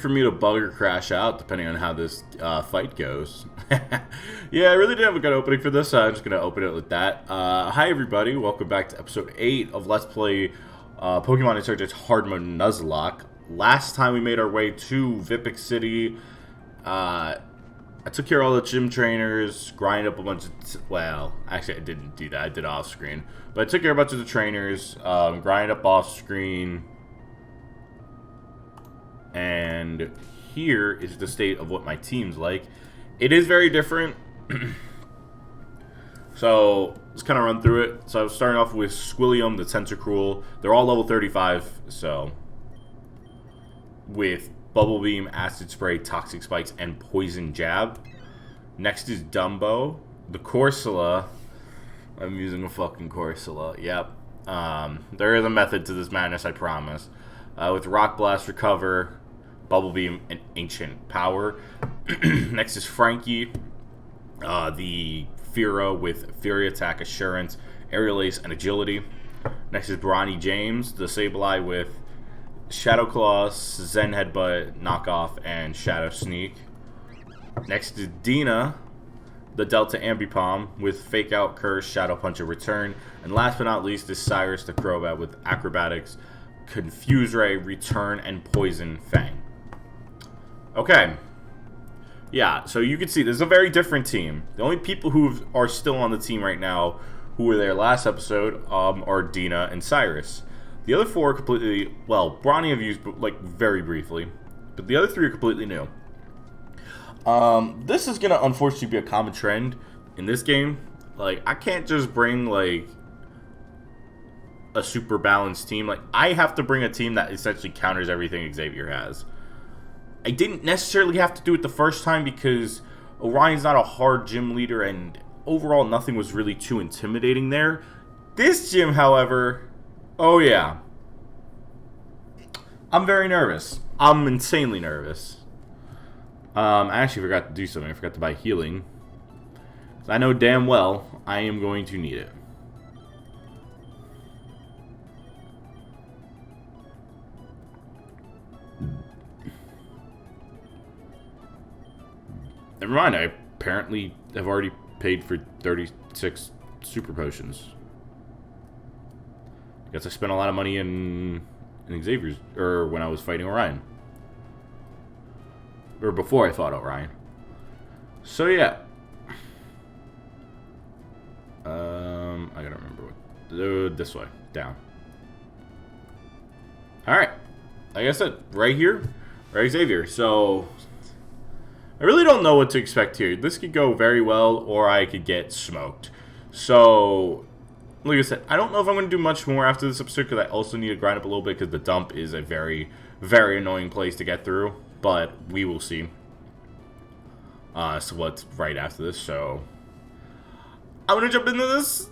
for me to bug or crash out, depending on how this fight goes. Yeah, I really didn't have a good opening for this, so I'm just going to open it with that. Hi, everybody. Welcome back to episode 8 of Let's Play Pokemon Insurgence Hard Mode Nuzlocke. Last time we made our way to Vipic City. I took care of all the gym trainers, grinded up a bunch of... well, actually, I didn't do that. I did off screen. But I took care of a bunch of the trainers, grinded up off screen. And here is the state of what my team's like. It is very different. So, let's kind of run through it. So, I was starting off with Squilliam, the Tentacruel. They're all level 35, so... with Bubble Beam, Acid Spray, Toxic Spikes, and Poison Jab. Next is Dumbo. The Corsola. I'm using a fucking Corsola. Yep. There is a method to this madness, I promise. With Rock Blast, Recover, Bubble Beam, and Ancient Power. Next is Frankie. The Fearow with Fury Attack, Assurance, Aerial Ace, and Agility. Next is Bronny James. The Sableye with Shadow Claw, Zen Headbutt, Knockoff, and Shadow Sneak. Next is Dina, the Delta Ambipom with Fake Out, Curse, Shadow Punch, and Return. And last but not least is Cyrus, the Crobat with Acrobatics, Confuse Ray, Return, and Poison Fang. Okay. Yeah, so you can see this is a very different team. The only people who are still on the team right now who were there last episode are Dina and Cyrus. The other four are completely, well, Bronny I've used, like, very briefly. But the other three are completely new. This is going to, unfortunately, be a common trend in this game. Like, I can't just bring, like, a super balanced team. Like, I have to bring a team that essentially counters everything Xavier has. I didn't necessarily have to do it the first time because Orion's not a hard gym leader, and overall nothing was really too intimidating there. This gym, however... oh, yeah. I'm very nervous. I'm insanely nervous. I actually forgot to do something. I forgot to buy healing. I know damn well I am going to need it. Never mind, I apparently have already paid for 36 super potions. I guess I spent a lot of money in Xavier's, or when I was fighting Orion. Or before I fought Orion. So yeah. I gotta remember what. This way. Down. Alright. Like I said, right here. Right, Xavier. So, I really don't know what to expect here. This could go very well, or I could get smoked. So... like I said, I don't know if I'm going to do much more after this episode because I also need to grind up a little bit because the dump is a very, very annoying place to get through. But we will see. So what's right after this, so... I'm going to jump into this.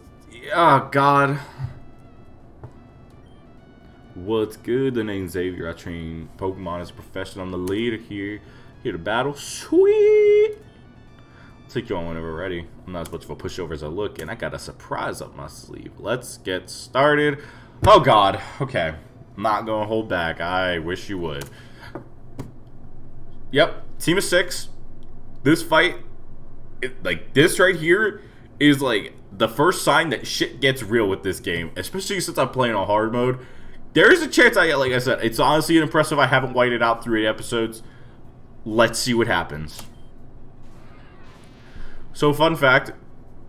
Oh, God. What's good? The name's Xavier. I train Pokemon as a professional. I'm the leader here. Here to battle. Sweet! Take you on whenever we're ready. I'm not as much of a pushover as I look, and I got a surprise up my sleeve. Let's get started. Oh, God. Okay. I'm not going to hold back. I wish you would. Yep. Team of 6. This fight, like, this right here is, like, the first sign that shit gets real with this game, especially since I'm playing on hard mode. There is a chance like I said, it's honestly impressive I haven't whited out through 8 episodes. Let's see what happens. So, fun fact,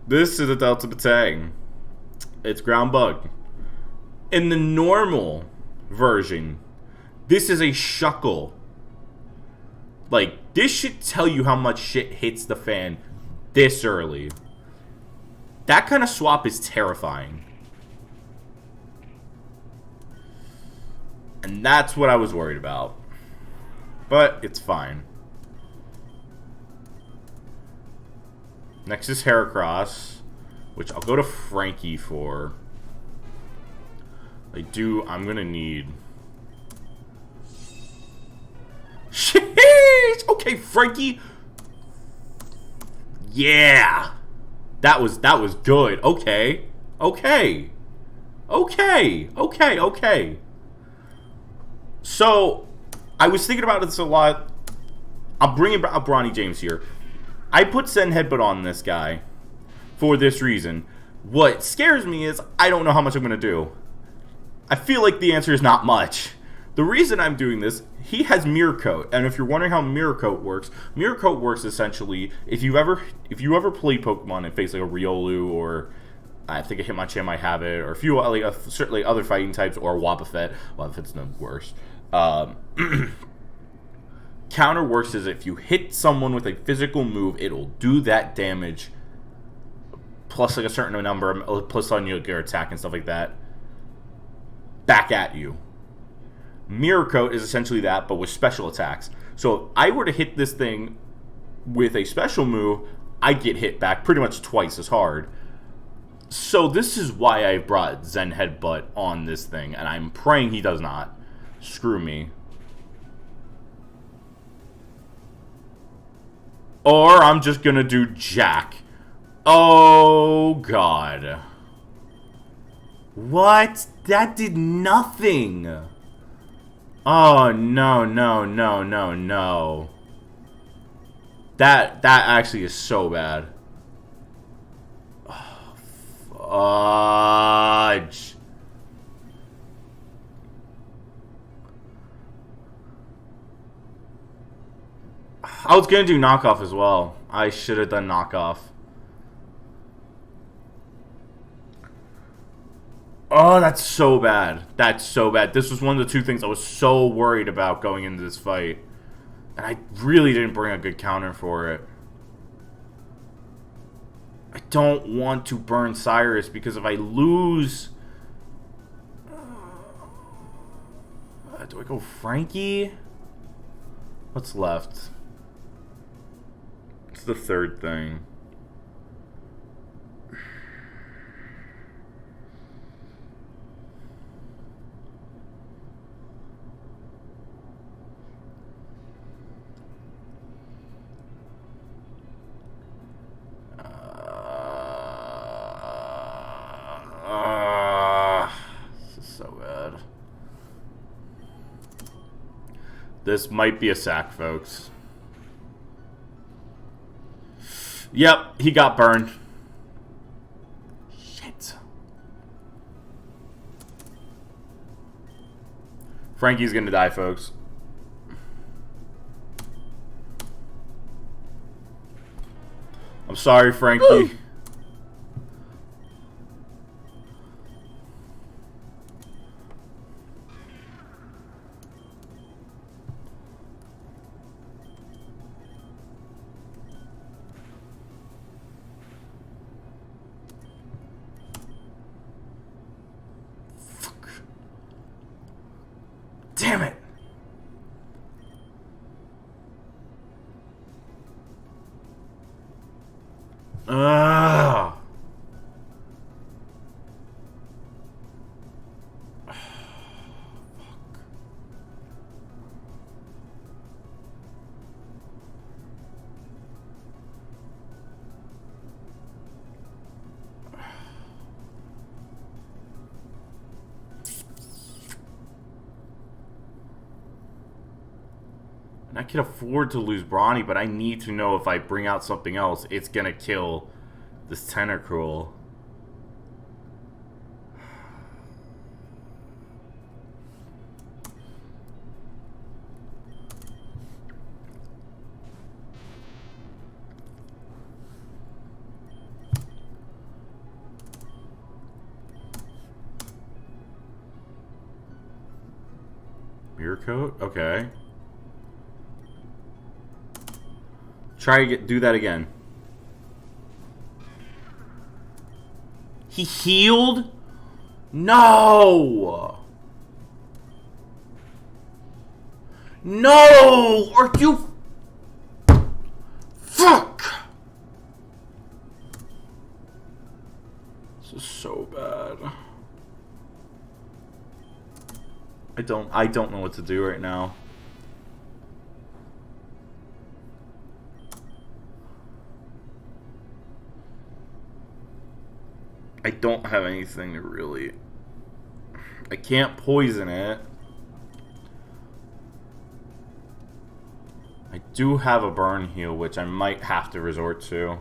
this is a Delta Batang. It's Ground Bug. In the normal version, this is a Shuckle. Like, this should tell you how much shit hits the fan this early. That kind of swap is terrifying. And that's what I was worried about. But, it's fine. Next is Heracross, which I'll go to Frankie for. I'm gonna need... sheesh! Okay, Frankie! Yeah! That was good. Okay. Okay. Okay. Okay. Okay. So, I was thinking about this a lot. I'm bringing up Bronny James here. I put Zen Headbutt on this guy for this reason. What scares me is I don't know how much I'm going to do. I feel like the answer is not much. The reason I'm doing this, he has Mirror Coat, and if you're wondering how Mirror Coat works essentially, if you ever played Pokemon and faced like a Riolu, or I think a Hitmonchan might have it, or a few like certainly other fighting types, or Wobbuffet. Wobbuffet's no worse. Counter works is if you hit someone with a physical move, it'll do that damage plus like a certain number, plus on your attack and stuff like that, back at you. Mirror Coat is essentially that, but with special attacks. So if I were to hit this thing with a special move, I get hit back pretty much twice as hard. So this is why I brought Zen Headbutt on this thing, and I'm praying he does not. Screw me. Or I'm just gonna do Jack. Oh, God. What? That did nothing. Oh, no, no, no, no, no. That actually is so bad. Oh, fudge. I was gonna do knockoff as well. I should have done knockoff. Oh, that's so bad. That's so bad. This was one of the two things I was so worried about going into this fight. And I really didn't bring a good counter for it. I don't want to burn Cyrus because if I lose... do I go Frankie? What's left? It's the third thing. This is so bad. This might be a sack, folks. Yep, he got burned. Shit. Frankie's gonna die, folks. I'm sorry, Frankie. Ooh. Damn it! Ugh. I can afford to lose Bronny, but I need to know if I bring out something else, it's gonna kill this Tentacruel. Mirror Coat? Okay. Try to do that again. He healed? No! No! Are you... Fuck! This is so bad. I don't know what to do right now. I don't have anything to really... I can't poison it. I do have a burn heal, which I might have to resort to.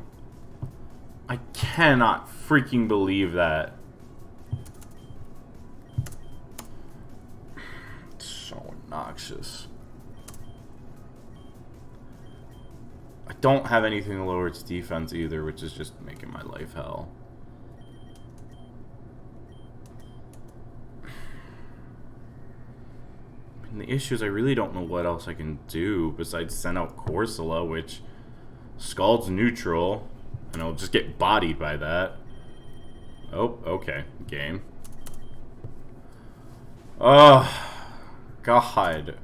I cannot freaking believe that. It's so obnoxious. I don't have anything to lower its defense either, which is just making my life hell. And the issue is I really don't know what else I can do besides send out Corsola, which Scald's neutral, and I'll just get bodied by that. Oh, okay. Game. Oh, God.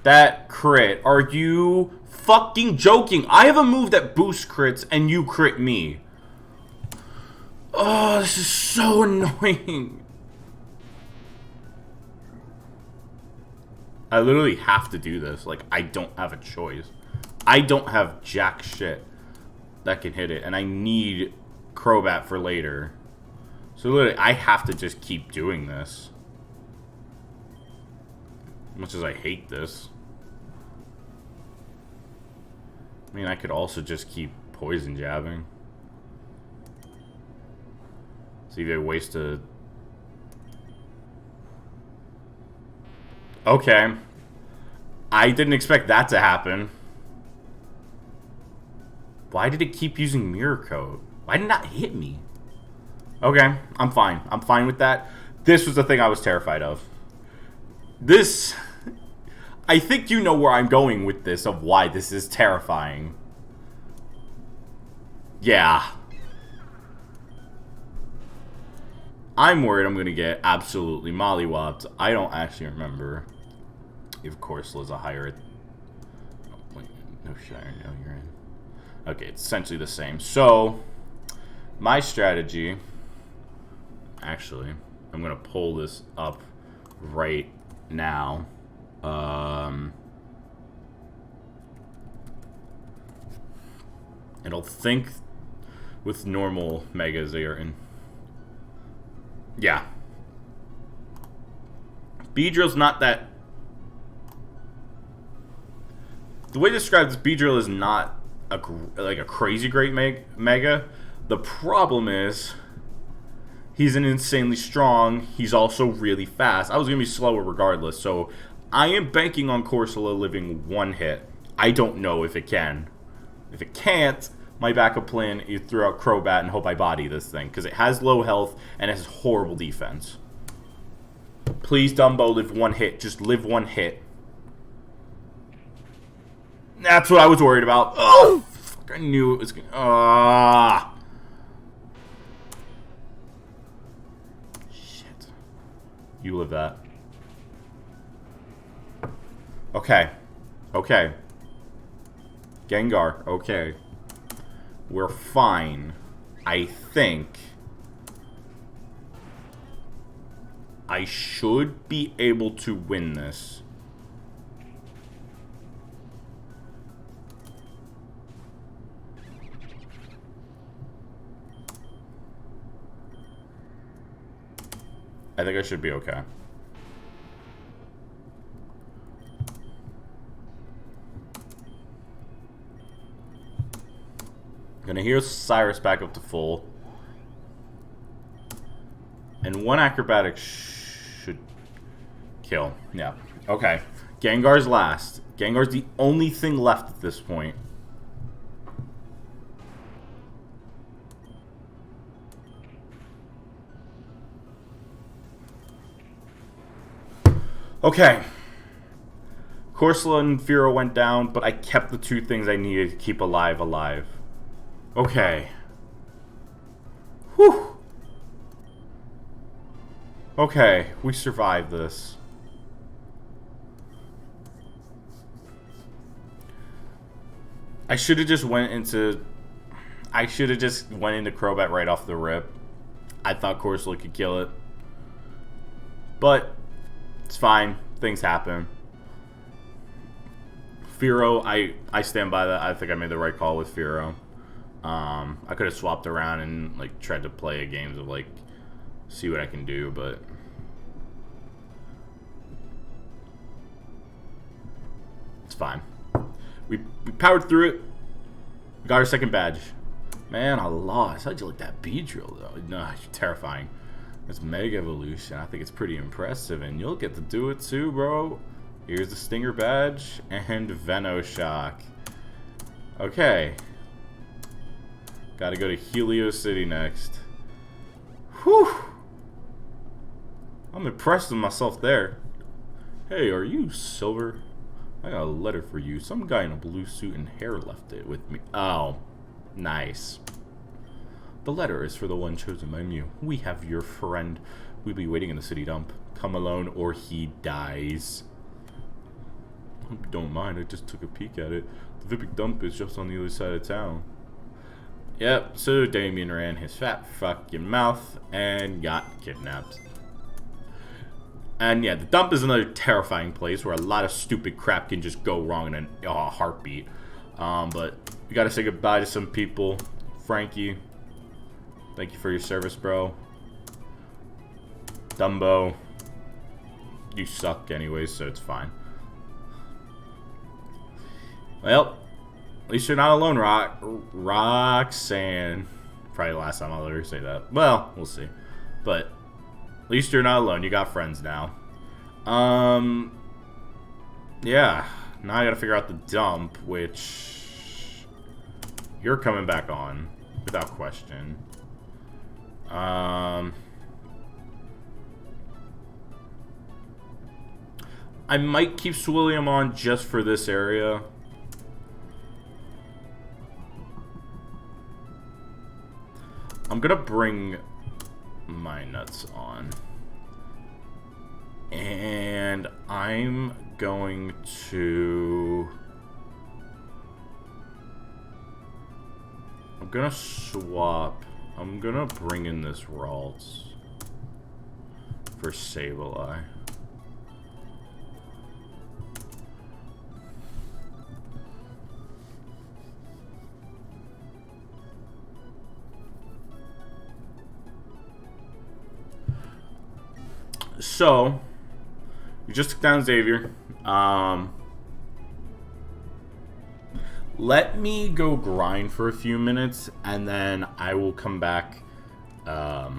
That crit. Are you fucking joking? I have a move that boosts crits and you crit me. Oh, this is so annoying. I literally have to do this. Like, I don't have a choice. I don't have jack shit that can hit it. And I need Crobat for later. So literally, I have to just keep doing this. Much as I hate this. I mean, I could also just keep poison jabbing. See if I waste a... Okay. I didn't expect that to happen. Why did it keep using Mirror Coat? Why did it not hit me? Okay, I'm fine. I'm fine with that. This was the thing I was terrified of. This... I think you know where I'm going with this, of why this is terrifying. Yeah. I'm worried I'm going to get absolutely mollywopped. I don't actually remember if Corsola's a higher... Oh, wait, no Shire, no, you're in. Okay, it's essentially the same. So, my strategy... Actually, I'm going to pull this up right now. It'll think with normal megas they are in. Yeah. Beedrill's not that... The way to describe this, Beedrill is not like a crazy great mega. The problem is... He's an insanely strong. He's also really fast. I was going to be slower regardless, so... I am banking on Corsola living one hit. I don't know if it can. If it can't, my backup plan is throw out Crobat and hope I body this thing. Because it has low health and it has horrible defense. Please, Dumbo, live one hit. Just live one hit. That's what I was worried about. Oh, fuck, I knew it was going to... Shit. You live that. Okay. Okay. Gengar. Okay. We're fine. I think. I should be able to win this. I think I should be okay. Gonna heal Cyrus back up to full. And one acrobatic should kill. Yeah. Okay. Gengar's last. Gengar's the only thing left at this point. Okay. Corsola and Fearow went down, but I kept the two things I needed to keep alive. Okay. Whew. Okay, we survived this. I should have just went into Crobat right off the rip. I thought Corsola could kill it. But it's fine. Things happen. Fearow, I stand by that. I think I made the right call with Fearow. I could have swapped around and like tried to play a game of like see what I can do, but it's fine. We powered through it. We got our second badge. Man, I lost. How'd you like that Beedrill, though? No, it's terrifying. It's Mega Evolution. I think it's pretty impressive, and you'll get to do it too, bro. Here's the Stinger badge and Venoshock. Okay. Gotta go to Helio City next. Whew. I'm impressed with myself there. Hey, are you Silver? I got a letter for you. Some guy in a blue suit and hair left it with me. Oh, nice. The letter is for the one chosen by Mew. We have your friend. We'll be waiting in the city dump. Come alone or he dies. Hope you don't mind. I just took a peek at it. The Vipic dump is just on the other side of town. Yep, so Damien ran his fat fucking mouth and got kidnapped. And yeah, the dump is another terrifying place where a lot of stupid crap can just go wrong in a heartbeat. But we gotta say goodbye to some people. Frankie, thank you for your service, bro. Dumbo, you suck anyways, so it's fine. Well, at least you're not alone, Roxanne. Probably the last time I'll ever say that. Well, we'll see. But at least you're not alone. You got friends now. Yeah. Now I gotta figure out the dump, which you're coming back on without question. I might keep Swilliam on just for this area. I'm gonna bring my nuts on. And I'm going to... I'm gonna swap. I'm gonna bring in this Ralts for Sableye. So, we just took down Xavier. Let me go grind for a few minutes, and then I will come back. I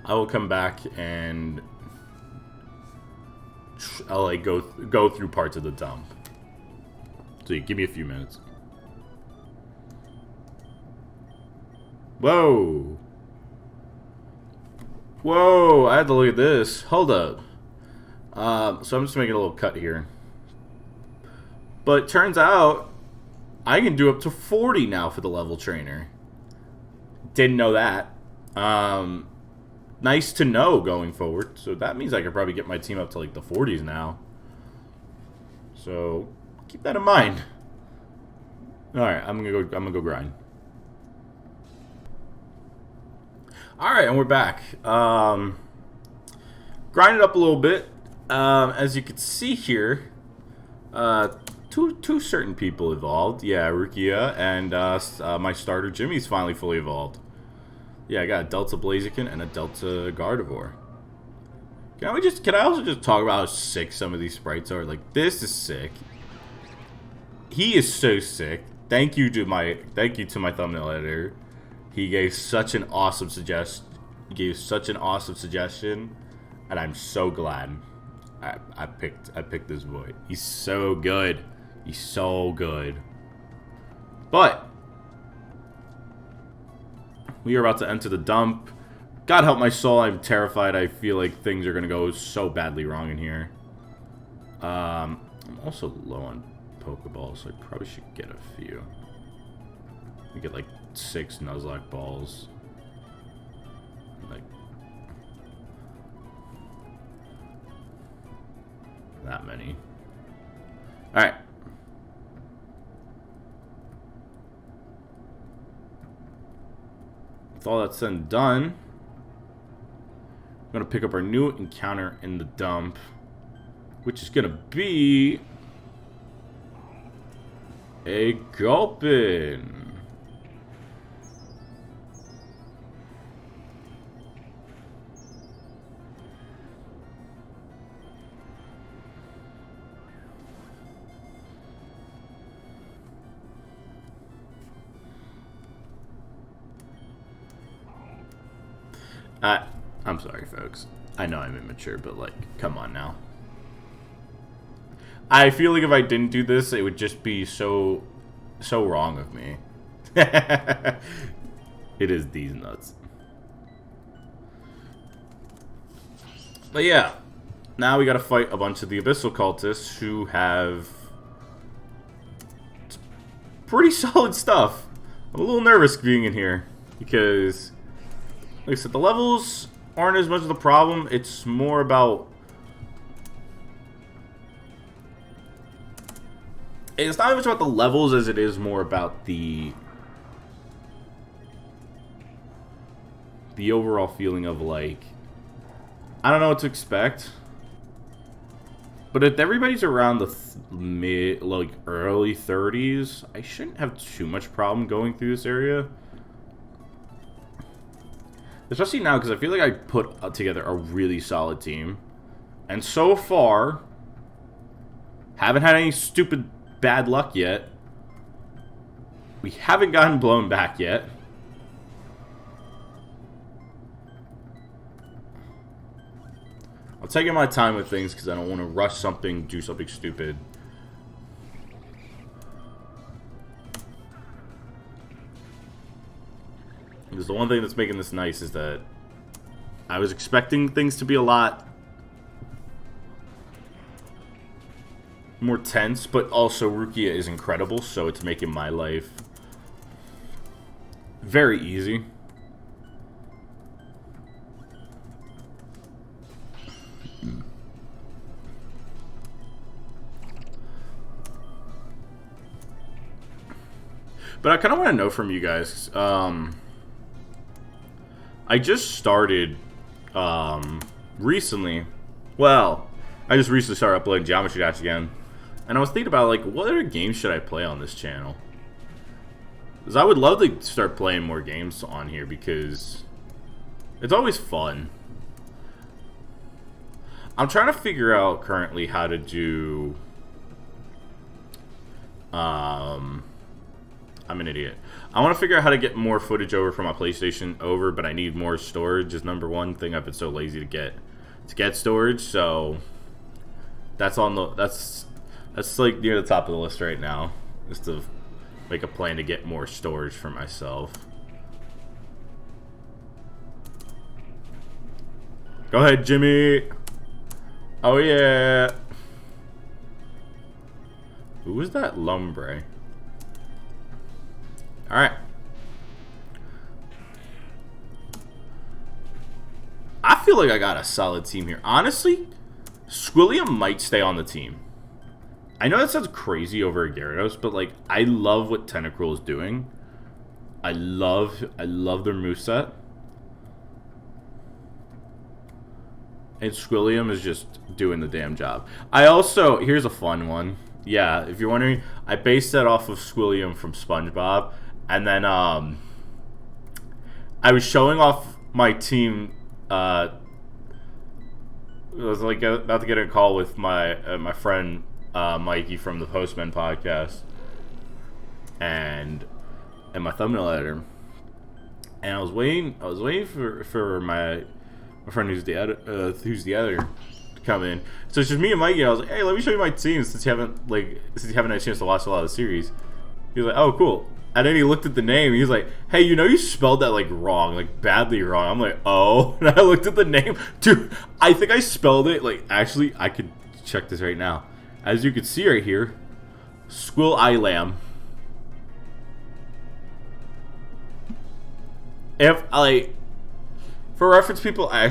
will come back and I'll like go through parts of the dump. So you give me a few minutes. Whoa. Whoa, I had to look at this. Hold up. So I'm just making a little cut here. But it turns out I can do up to 40 now for the level trainer. Didn't know that. Nice to know going forward. So that means I could probably get my team up to like the 40s now. So keep that in mind. Alright, I'm gonna go grind. Alright, and we're back. Grinded up a little bit. As you can see here, two certain people evolved. Yeah, Rukia and my starter Jimmy's finally fully evolved. Yeah, I got a Delta Blaziken and a Delta Gardevoir. Can I also just talk about how sick some of these sprites are? Like, this is sick. He is so sick. Thank you to my thumbnail editor. He gave such an awesome suggestion. And I'm so glad I picked this boy. He's so good. He's so good. But we are about to enter the dump. God help my soul, I'm terrified. I feel like things are gonna go so badly wrong in here. I'm also low on Pokeballs, so I probably should get a few. We get like 6 Nuzlocke balls. Like that many. Alright. With all that said and done, we're going to pick up our new encounter in the dump, which is going to be a Gulpin. I'm sorry, folks. I know I'm immature, but, like, come on now. I feel like if I didn't do this, it would just be so wrong of me. It is these nuts. But yeah, now we gotta fight a bunch of the Abyssal Cultists who have pretty solid stuff. I'm a little nervous being in here because, like I said, the levels aren't as much of the problem. It's more about... It's not as much about the levels as it is more about the overall feeling of, like, I don't know what to expect. But if everybody's around the early 30s, I shouldn't have too much problem going through this area. Especially now, because I feel like I put together a really solid team. And so far, haven't had any stupid bad luck yet. We haven't gotten blown back yet. I'm taking my time with things because I don't want to rush something, do something stupid. Because the one thing that's making this nice is that I was expecting things to be a lot more tense, but also Rukia is incredible, so it's making my life very easy. But I kind of want to know from you guys. I just started recently. Well, I just recently started uploading Geometry Dash again. And I was thinking about, like, what other games should I play on this channel? Because I would love to start playing more games on here because it's always fun. I'm trying to figure out currently how to do... I'm an idiot. I want to figure out how to get more footage over from my PlayStation over, but I need more storage is number one thing. I've been so lazy to get storage, so that's on the that's like near the top of the list right now, is to make a plan to get more storage for myself. Go ahead, Jimmy. Oh yeah. Who was that Lumbre? Alright. I feel like I got a solid team here. Honestly, Squilliam might stay on the team. I know that sounds crazy over Gyarados, but, like, I love what Tentacruel is doing. I love their moveset. And Squilliam is just doing the damn job. I also, here's a fun one. Yeah, if you're wondering, I based that off of Squilliam from SpongeBob. And then, I was showing off my team, I was, like, about to get a call with my friend, Mikey from the Postman podcast. And my thumbnail editor. And I was waiting for my friend who's the editor to come in. So it's just me and Mikey, and I was like, hey, let me show you my team since you haven't had a chance to watch a lot of the series. He was like, oh, cool. And then he looked at the name, and he was like, hey, you know you spelled that, like, wrong, like, badly wrong. I'm like, oh. And I looked at the name. Dude, I think I spelled it, like, actually, I could check this right now. As you can see right here, Squill-I-Lam. If, like... For reference, people, I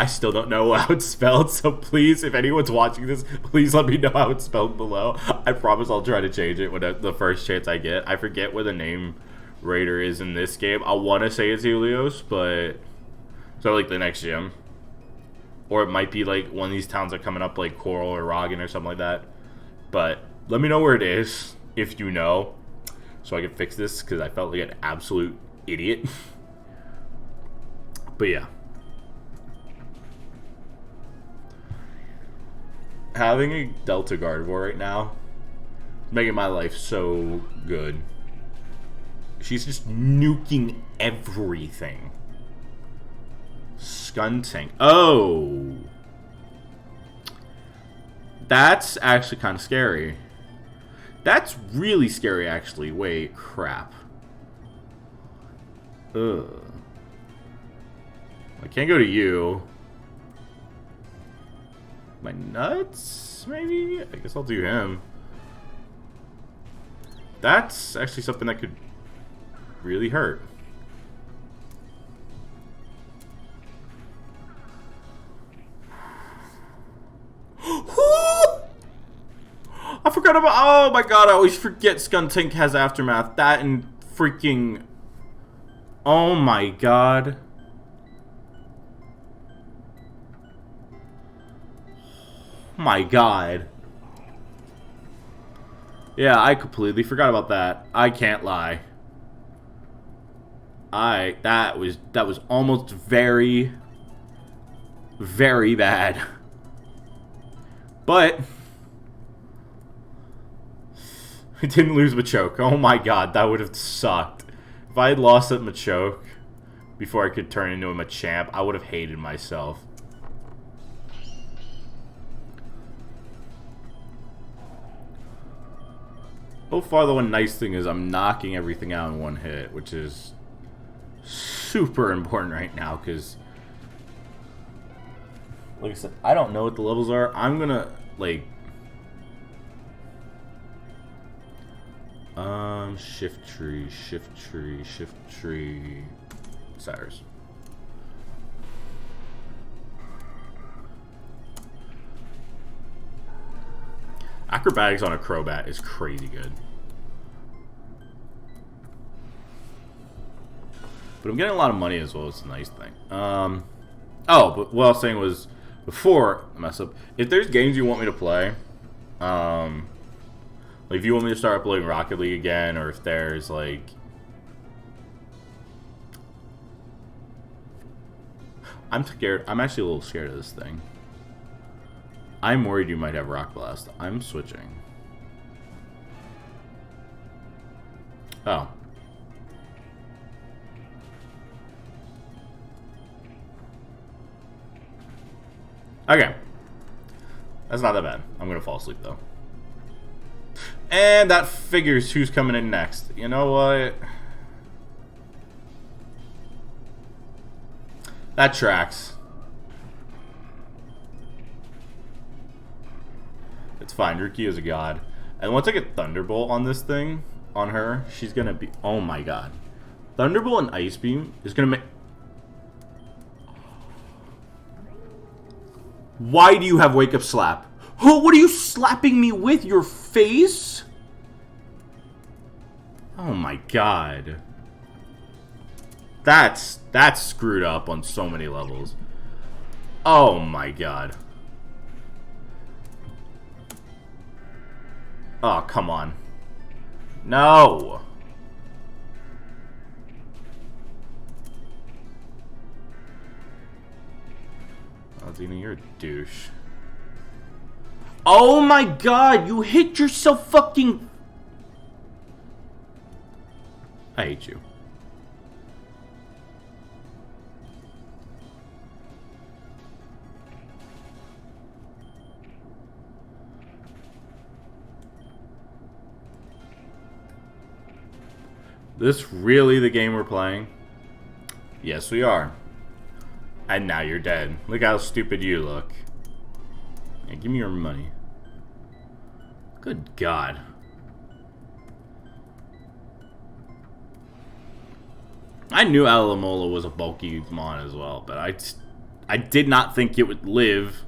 still don't know how it's spelled, so please, if anyone's watching this, please let me know how it's spelled below. I promise I'll try to change it when the first chance I get. I forget where the name Raider is in this game. I want to say it's Helios, but... So, like, the next gym. Or it might be, like, one of these towns that are coming up, like Coral or Roggen or something like that. But, let me know where it is, if you know. so I could fix this because I felt like an absolute idiot. But yeah. Having a Delta Gardevoir right now is making my life so good. She's just nuking everything. Skuntank. Oh! That's actually kind of scary. That's really scary, actually. Wait, crap. Ugh. I can't go to you. My nuts, maybe? I guess I'll do him. That's actually something that could really hurt. I forgot about... Oh my god, I always forget Skuntank has Aftermath. That and freaking... Oh my god. My god. Yeah, I completely forgot about that. I can't lie. That was almost very, very bad. But I didn't lose Machoke. Oh my god, that would have sucked. If I had lost that Machoke before I could turn into a Machamp, I would have hated myself. So far, the one nice thing is I'm knocking everything out in one hit, which is super important right now, because, like I said, I don't know what the levels are. I'm gonna, like, shift tree, Cyrus. Acrobatics on a Crobat is crazy good. But I'm getting a lot of money as well. It's a nice thing. Oh, but what I was saying was, before I mess up, if there's games you want me to play, like if you want me to start uploading Rocket League again, or if there's like... I'm scared. I'm actually a little scared of this thing. I'm worried you might have Rock Blast. I'm switching. Oh. Okay. That's not that bad. I'm gonna fall asleep though. And that figures who's coming in next. You know what? That tracks. It's fine. Ruki is a god. And once I get Thunderbolt on this thing, on her, she's gonna be... Oh my god. Thunderbolt and Ice Beam is gonna make... Why do you have Wake Up Slap? Oh, what are you slapping me with? Your face? Oh my god. That's screwed up on so many levels. Oh my god. Oh, come on. No! Oh, Dina, you're a douche. Oh my god, you hit yourself fucking... I hate you. This really the game we're playing? Yes, we are. And now you're dead. Look how stupid you look. Hey, give me your money. Good God. I knew Alamola was a bulky mon as well, but I did not think it would live.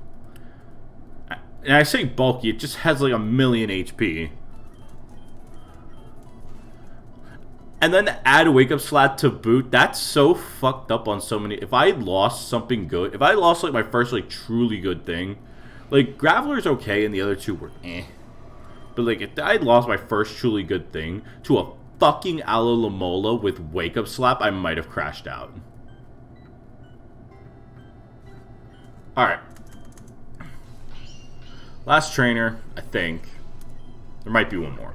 And I say bulky, it just has like 1,000,000 HP. And then add Wake Up Slap to boot. That's so fucked up on so many. If I had lost something good, if I lost like my first like truly good thing, like Graveler's okay and the other two were eh. But like if I had lost my first truly good thing to a fucking Alomomola with Wake Up Slap, I might have crashed out. Alright. Last trainer, I think. There might be one more.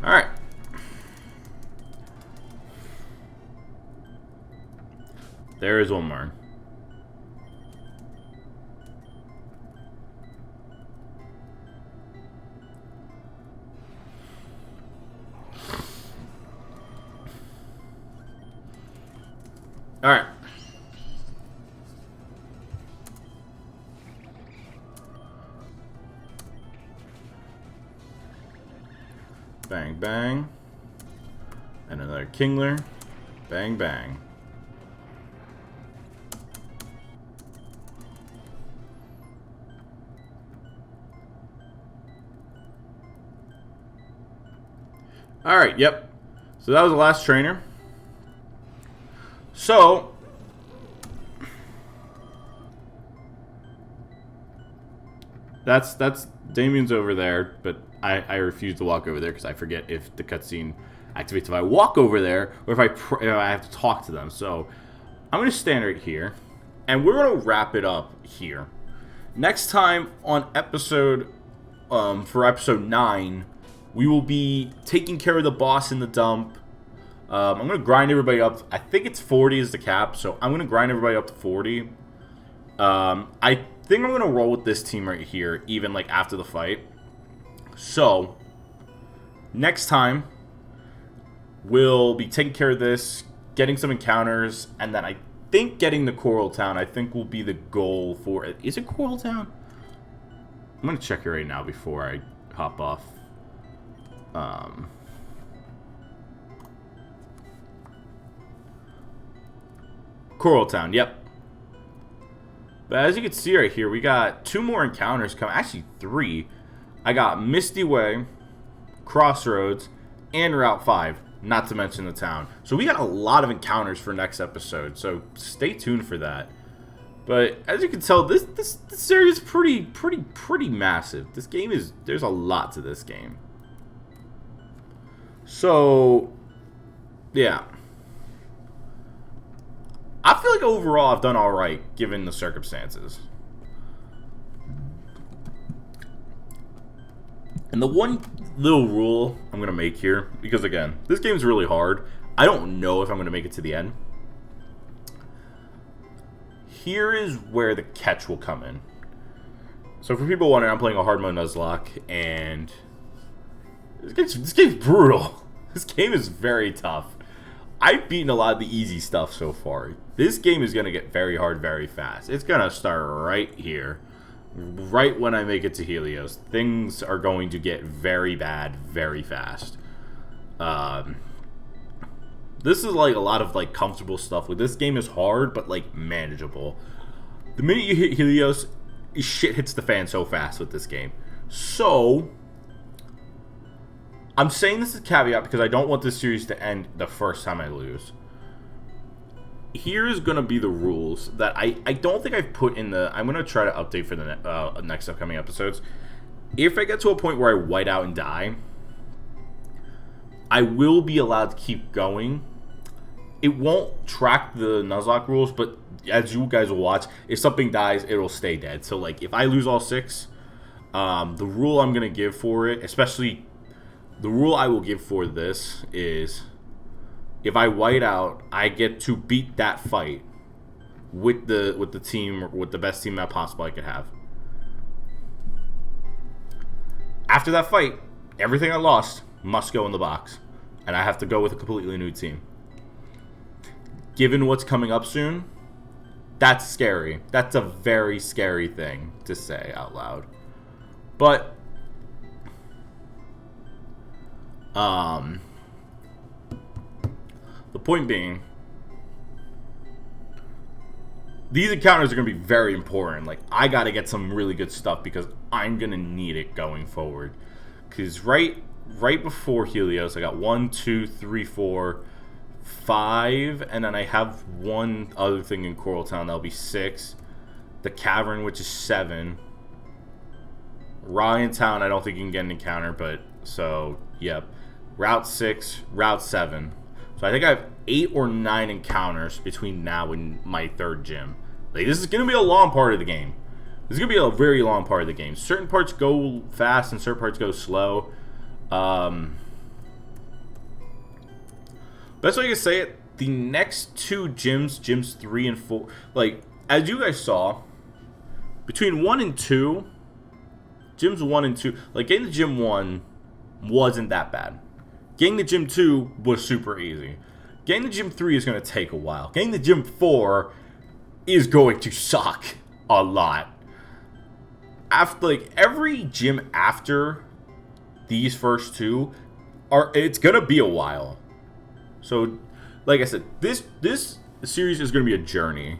Alright. There is one more. Alright. Bang, bang. And another Kingler. Bang, bang. Alright, yep. So that was the last trainer. So, that's Damien's over there, but I refuse to walk over there because I forget if the cutscene activates if I walk over there or if I have to talk to them. So, I'm going to stand right here, and we're going to wrap it up here. Next time on for episode 9, we will be taking care of the boss in the dump. I'm going to grind everybody up. I think it's 40 is the cap, so I'm going to grind everybody up to 40. I think I'm going to roll with this team right here, even like after the fight. So, next time, we'll be taking care of this, getting some encounters, and then I think getting the Coral Town, I think will be the goal for it. Is it Coral Town? I'm going to check it right now before I hop off. Coral Town, yep. But as you can see right here, we got 2 more encounters coming. Actually, 3. I got Misty Way, Crossroads, and Route 5. Not to mention the town. So we got a lot of encounters for next episode. So stay tuned for that. But as you can tell, this series is pretty massive. This game is, there's a lot to this game. So yeah. I feel like overall I've done alright, given the circumstances. And the one little rule I'm going to make here, because again, this game's really hard. I don't know if I'm going to make it to the end. Here is where the catch will come in. So for people wondering, I'm playing a hard mode Nuzlocke, and this game's brutal. This game is very tough. I've beaten a lot of the easy stuff so far. This game is going to get very hard very fast. It's going to start right here. Right when I make it to Helios. Things are going to get very bad very fast. This is like a lot of like comfortable stuff. Like, this game is hard but like manageable. The minute you hit Helios, shit hits the fan so fast with this game. So I'm saying this is a caveat because I don't want this series to end the first time I lose. Here's going to be the rules that I don't think I've put in the... I'm going to try to update for the next upcoming episodes. If I get to a point where I white out and die, I will be allowed to keep going. It won't track the Nuzlocke rules, but as you guys will watch, if something dies, it'll stay dead. So, like, if I lose all 6, the rule I'm going to give for it, especially... The rule I will give for this is, if I white out, I get to beat that fight with the team, with the best team that possible I could have. After that fight, everything I lost must go in the box, and I have to go with a completely new team. Given what's coming up soon, that's scary. That's a very scary thing to say out loud. But the point being, these encounters are going to be very important. Like, I got to get some really good stuff because I'm going to need it going forward. Because right before Helios, I got 1, 2, 3, 4, 5, and then I have one other thing in Coral Town. That'll be 6. The Cavern, which is 7. Ryan Town, I don't think you can get an encounter, but so yep. Route 6, Route 7. So I think I have 8 or 9 encounters between now and my 3rd gym. Like, this is gonna be a long part of the game. This is gonna be a very long part of the game. Certain parts go fast and certain parts go slow. Best way to say it, the next 2 gyms, gyms 3 and 4, like, as you guys saw, between 1 and 2, gyms 1 and 2, like, getting to gym 1 wasn't that bad. Getting to gym 2 was super easy. Getting to gym 3 is going to take a while. Getting to gym 4 is going to suck a lot. After, like, every gym after these first 2 it's going to be a while. So, like I said, this series is going to be a journey.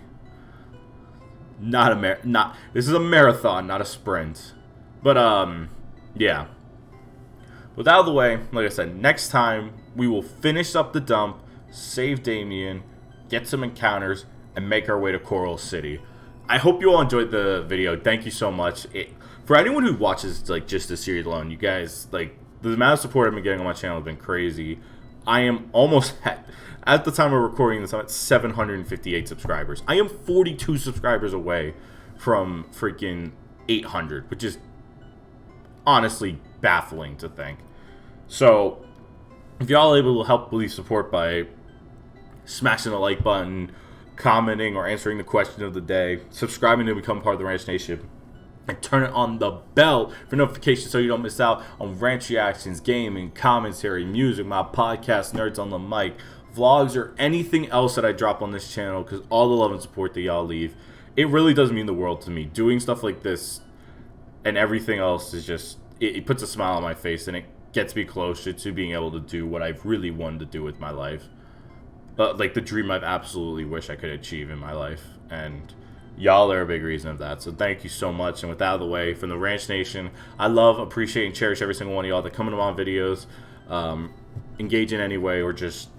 This is a marathon, not a sprint. But yeah. With that out of the way, like I said, next time we will finish up the dump, save Damien, get some encounters, and make our way to Coral City. I hope you all enjoyed the video. Thank you so much. For anyone who watches like just this series alone, you guys, like, the amount of support I've been getting on my channel has been crazy. I am almost at the time of recording this, I'm at 758 subscribers. I am 42 subscribers away from freaking 800, which is honestly baffling to think. So, if y'all are able to help leave support by smashing the like button, commenting, or answering the question of the day, subscribing to become part of the Ranch Nation, and turn it on the bell for notifications so you don't miss out on ranch reactions, gaming, commentary, music, my podcast, Nerds on the Mic, vlogs, or anything else that I drop on this channel, because all the love and support that y'all leave, it really does mean the world to me. Doing stuff like this and everything else is just, it puts a smile on my face, and it gets me closer to being able to do what I've really wanted to do with my life. Like the dream I've absolutely wish I could achieve in my life. And y'all are a big reason of that. So thank you so much. And with that out of the way, from the Ranch Nation, I love, appreciate, and cherish every single one of y'all that come into my videos, engage in any way, or just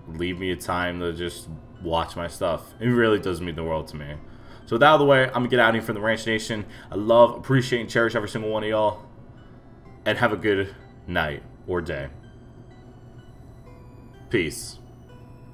leave me a time to just watch my stuff. It really does mean the world to me. So with that out of the way, I'm going to get out of here from the Ranch Nation. I love, appreciate, and cherish every single one of y'all. And have a good night or day. Peace.